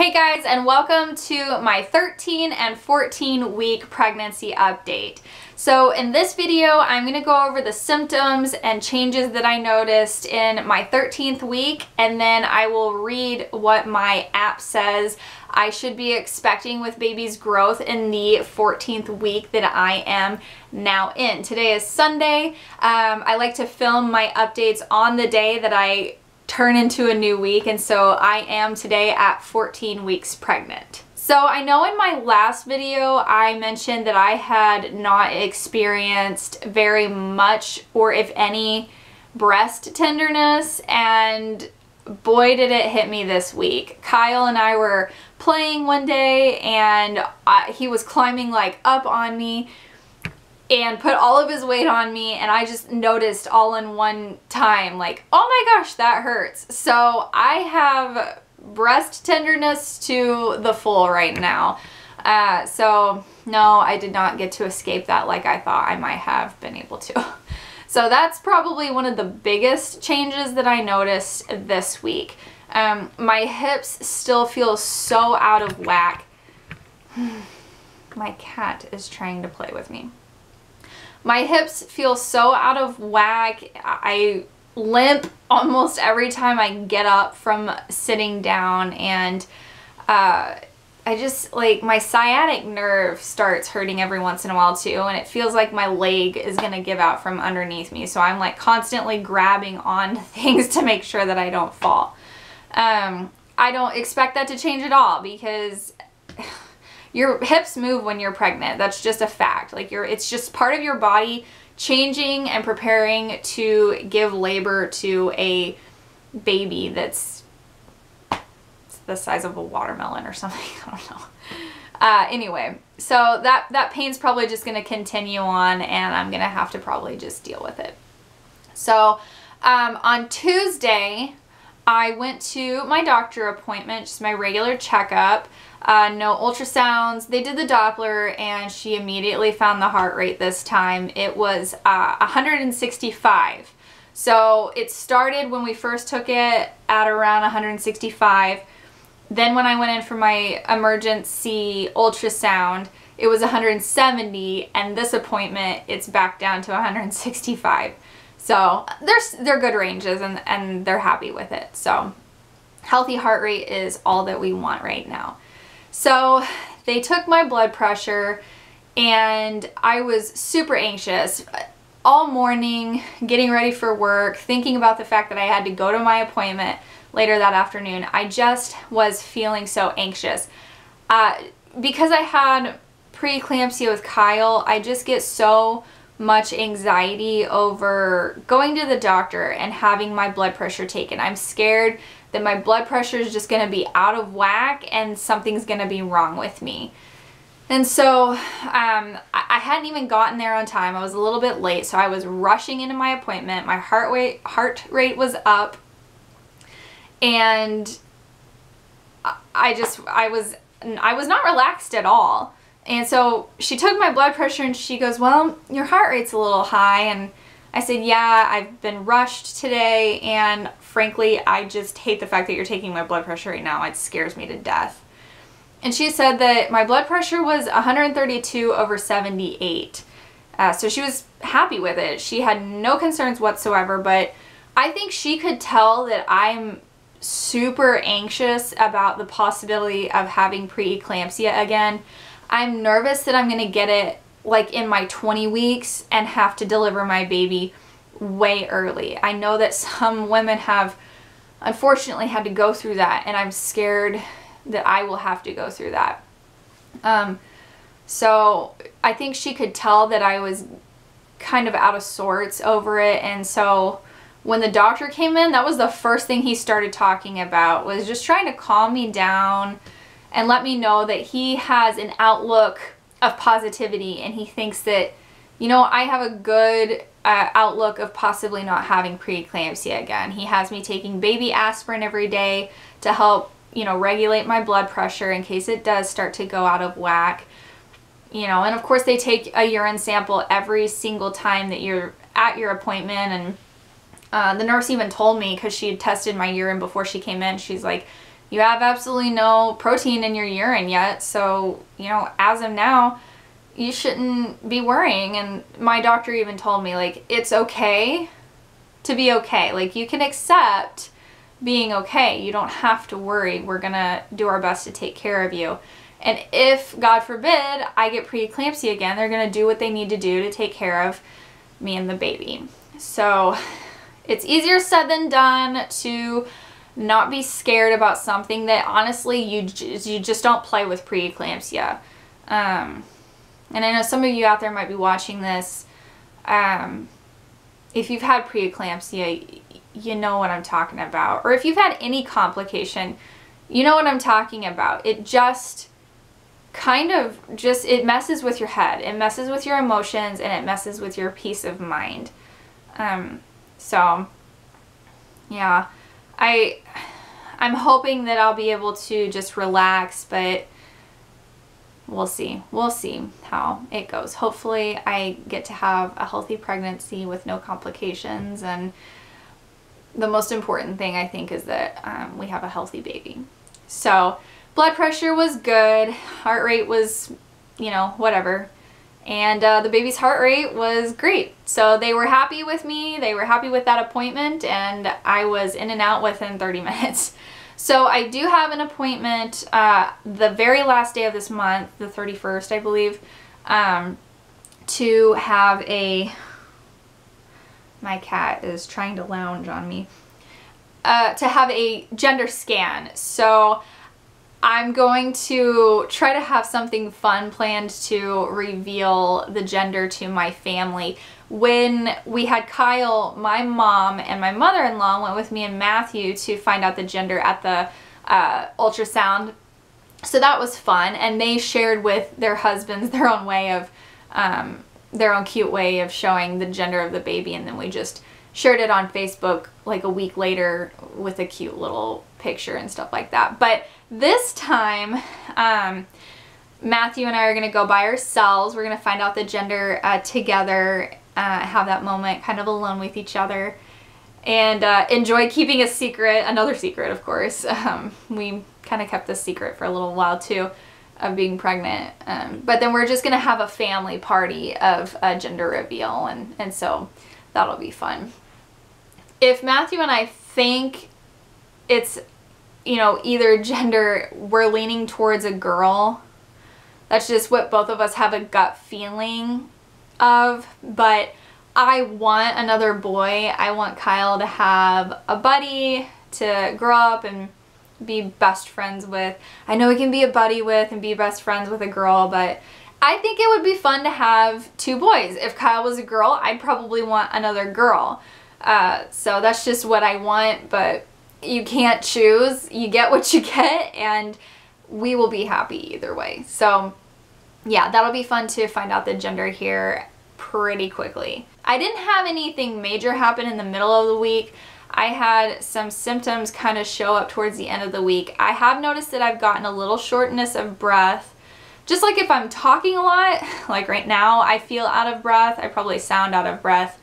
Hey guys, and welcome to my 13 and 14 week pregnancy update. So in this video, I'm going to go over the symptoms and changes that I noticed in my 13th week, and then I will read what my app says I should be expecting with baby's growth in the 14th week that I am now in. Today is Sunday. I like to film my updates on the day that I turn into a new week, and so I am today at 14 weeks pregnant. So I know in my last video I mentioned that I had not experienced very much or if any breast tenderness, and boy did it hit me this week. Kyle and I were playing one day and he was climbing like up on me and put all of his weight on me, and I just noticed all in one time, like, oh my gosh, that hurts. So I have breast tenderness to the full right now. So no, I did not get to escape that like I thought I might have been able to. So that's probably one of the biggest changes that I noticed this week. My hips still feel so out of whack. My cat is trying to play with me. My hips feel so out of whack. I limp almost every time I get up from sitting down, and I just, like, my sciatic nerve starts hurting every once in a while too, and it feels like my leg is gonna give out from underneath me, so I'm like constantly grabbing on things to make sure that I don't fall. I don't expect that to change at all, because your hips move when you're pregnant. That's just a fact. Like, it's just part of your body changing and preparing to give labor to a baby that's the size of a watermelon or something. I don't know. Anyway, so that pain's probably just going to continue on, and I'm going to have to probably just deal with it. So on Tuesday, I went to my doctor appointment, just my regular checkup. No ultrasounds. They did the Doppler, and she immediately found the heart rate this time. It was 165. So it started when we first took it at around 165. Then when I went in for my emergency ultrasound, it was 170, and this appointment it's back down to 165. So they're good ranges, and they're happy with it. So healthy heart rate is all that we want right now. So they took my blood pressure, and I was super anxious all morning, getting ready for work, thinking about the fact that I had to go to my appointment later that afternoon. I just was feeling so anxious. Because I had preeclampsia with Kyle, I just get so much anxiety over going to the doctor and having my blood pressure taken. I'm scared that my blood pressure is just going to be out of whack and something's going to be wrong with me. And so I hadn't even gotten there on time. I was a little bit late, so I was rushing into my appointment. My heart rate was up, and I was not relaxed at all. And so she took my blood pressure, and she goes, well, your heart rate's a little high. And I said, yeah, I've been rushed today, and frankly, I just hate the fact that you're taking my blood pressure right now. It scares me to death. And she said that my blood pressure was 132/78. So she was happy with it. She had no concerns whatsoever, but I think she could tell that I'm super anxious about the possibility of having preeclampsia again. I'm nervous that I'm going to get it like in my 20 weeks and have to deliver my baby way early. I know that some women have unfortunately had to go through that, and I'm scared that I will have to go through that. So I think she could tell that I was kind of out of sorts over it, and so when the doctor came in, that was the first thing he started talking about, was just trying to calm me down and let me know that he has an outlook of positivity, and he thinks that, you know, I have a good outlook of possibly not having preeclampsia again. He has me taking baby aspirin every day to help, you know, regulate my blood pressure in case it does start to go out of whack. You know, and of course they take a urine sample every single time that you're at your appointment, and the nurse even told me, because she had tested my urine before she came in, she's like, you have absolutely no protein in your urine yet. So, you know, as of now, you shouldn't be worrying. And my doctor even told me, like, it's okay to be okay. Like, you can accept being okay. You don't have to worry. We're gonna do our best to take care of you. And if, God forbid, I get preeclampsia again, they're gonna do what they need to do to take care of me and the baby. So it's easier said than done to not be scared about something that honestly you just don't play with preeclampsia. And I know some of you out there might be watching this. If you've had preeclampsia, you know what I'm talking about. Or if you've had any complication, you know what I'm talking about. It just kind of it messes with your head. It messes with your emotions, and it messes with your peace of mind. So yeah, I'm hoping that I'll be able to just relax, but we'll see. We'll see how it goes. Hopefully I get to have a healthy pregnancy with no complications, and the most important thing I think is that we have a healthy baby. So blood pressure was good, heart rate was, you know, whatever, and the baby's heart rate was great. So they were happy with me, they were happy with that appointment, and I was in and out within 30 minutes. So I do have an appointment the very last day of this month, the 31st, I believe, to have my cat is trying to lounge on me, to have a gender scan. So I'm going to try to have something fun planned to reveal the gender to my family. When we had Kyle, my mom and my mother-in-law went with me and Matthew to find out the gender at the ultrasound. So that was fun, and they shared with their husbands their own way of, their own cute way of showing the gender of the baby, and then we just shared it on Facebook like a week later with a cute little picture and stuff like that. But this time, Matthew and I are going to go by ourselves. We're going to find out the gender together, have that moment kind of alone with each other, and enjoy keeping a secret, another secret of course. We kind of kept this secret for a little while too, of being pregnant, but then we're just going to have a family party of a gender reveal, and so that'll be fun. If Matthew and I think it's, you know, either gender, we're leaning towards a girl. That's just what both of us have a gut feeling of, but I want another boy. I want Kyle to have a buddy to grow up and be best friends with. I know he can be a buddy with and be best friends with a girl, but I think it would be fun to have two boys. If Kyle was a girl, I'd probably want another girl. So that's just what I want, but you can't choose. You get what you get, and we will be happy either way. So yeah, that'll be fun to find out the gender here pretty quickly. I didn't have anything major happen in the middle of the week. I had some symptoms kind of show up towards the end of the week. I have noticed that I've gotten a little shortness of breath. Just like if I'm talking a lot, like right now, I feel out of breath. I probably sound out of breath.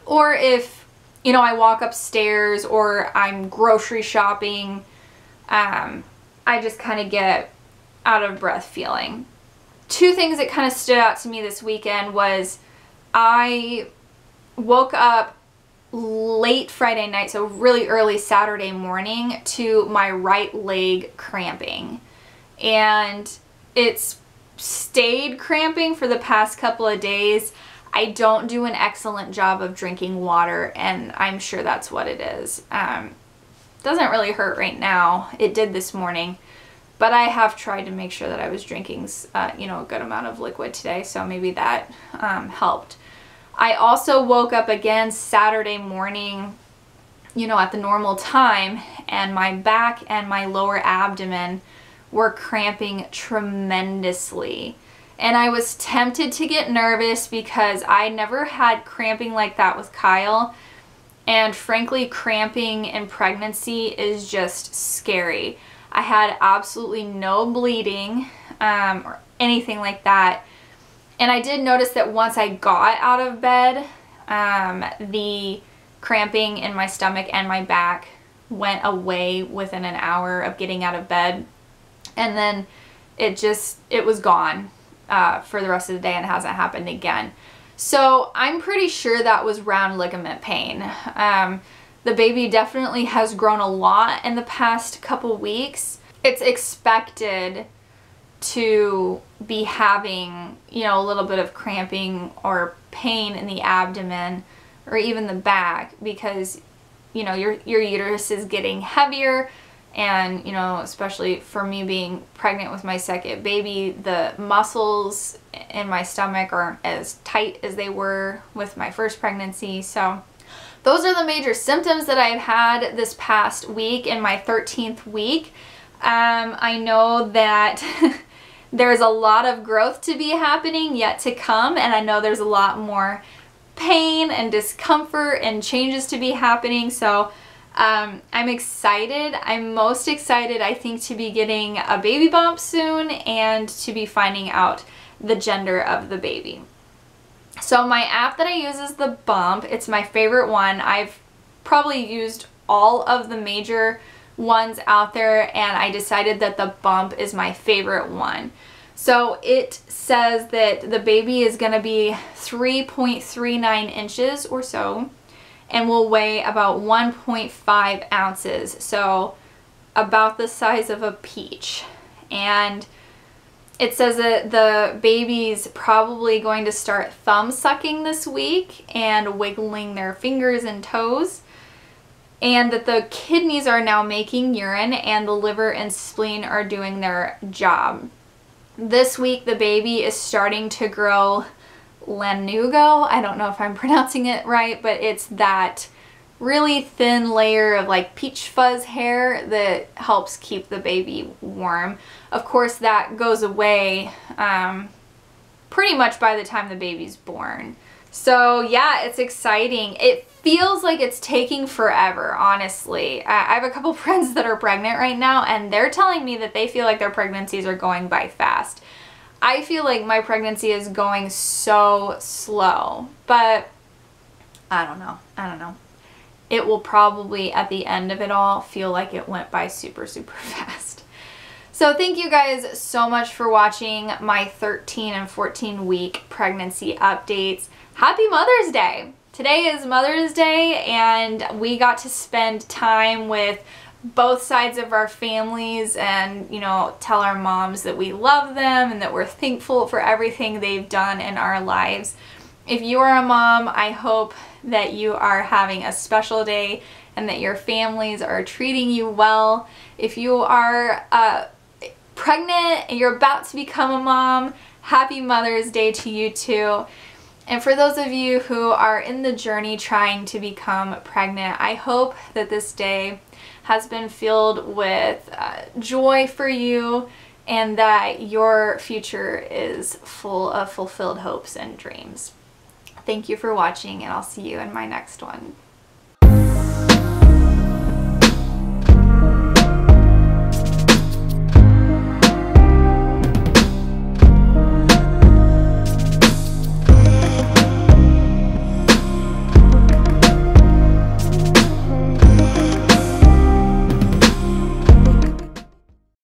Or if, you know, I walk upstairs or I'm grocery shopping, I just kind of get out of breath feeling. Two things that kind of stood out to me this weekend was I woke up late Friday night, so really early Saturday morning, to my right leg cramping. And it's stayed cramping for the past couple of days. I don't do an excellent job of drinking water, and I'm sure that's what it is. Doesn't really hurt right now. It did this morning, but I have tried to make sure that I was drinking, you know, a good amount of liquid today, so maybe that helped. I also woke up again Saturday morning, you know, at the normal time, and my back and my lower abdomen were cramping tremendously. And I was tempted to get nervous because I never had cramping like that with Kyle. And frankly, cramping in pregnancy is just scary. I had absolutely no bleeding or anything like that. And I did notice that once I got out of bed, the cramping in my stomach and my back went away within an hour of getting out of bed, and then it was gone for the rest of the day and it hasn't happened again. So I'm pretty sure that was round ligament pain. The baby definitely has grown a lot in the past couple weeks. It's expected to be having, you know, a little bit of cramping or pain in the abdomen or even the back because, you know, your uterus is getting heavier, and, you know, especially for me being pregnant with my second baby, the muscles in my stomach aren't as tight as they were with my first pregnancy. So those are the major symptoms that I've had this past week in my 13th week. I know that there's a lot of growth to be happening yet to come, and I know there's a lot more pain and discomfort and changes to be happening. So I'm excited. I'm most excited, I think, to be getting a baby bump soon and to be finding out the gender of the baby. So my app that I use is the Bump. It's my favorite one. I've probably used all of the major ones out there, and I decided that the Bump is my favorite one. So it says that the baby is going to be 3.39 inches or so and will weigh about 1.5 ounces, so about the size of a peach. And it says that the baby's probably going to start thumb sucking this week and wiggling their fingers and toes, and that the kidneys are now making urine and the liver and spleen are doing their job. This week the baby is starting to grow lanugo. I don't know if I'm pronouncing it right, but it's that really thin layer of like peach fuzz hair that helps keep the baby warm. Of course, that goes away pretty much by the time the baby's born. So yeah, it's exciting. It feels like it's taking forever, honestly. I have a couple friends that are pregnant right now, and they're telling me that they feel like their pregnancies are going by fast. I feel like my pregnancy is going so slow, but I don't know. It will probably, at the end of it all, feel like it went by super, super fast. So thank you guys so much for watching my 13 and 14 week pregnancy updates. Happy Mother's Day! Today is Mother's Day, and we got to spend time with both sides of our families and, you know, tell our moms that we love them and that we're thankful for everything they've done in our lives. If you are a mom, I hope that you are having a special day and that your families are treating you well. If you are pregnant and you're about to become a mom, happy Mother's Day to you too. And for those of you who are in the journey trying to become pregnant, I hope that this day has been filled with joy for you and that your future is full of fulfilled hopes and dreams. Thank you for watching, and I'll see you in my next one.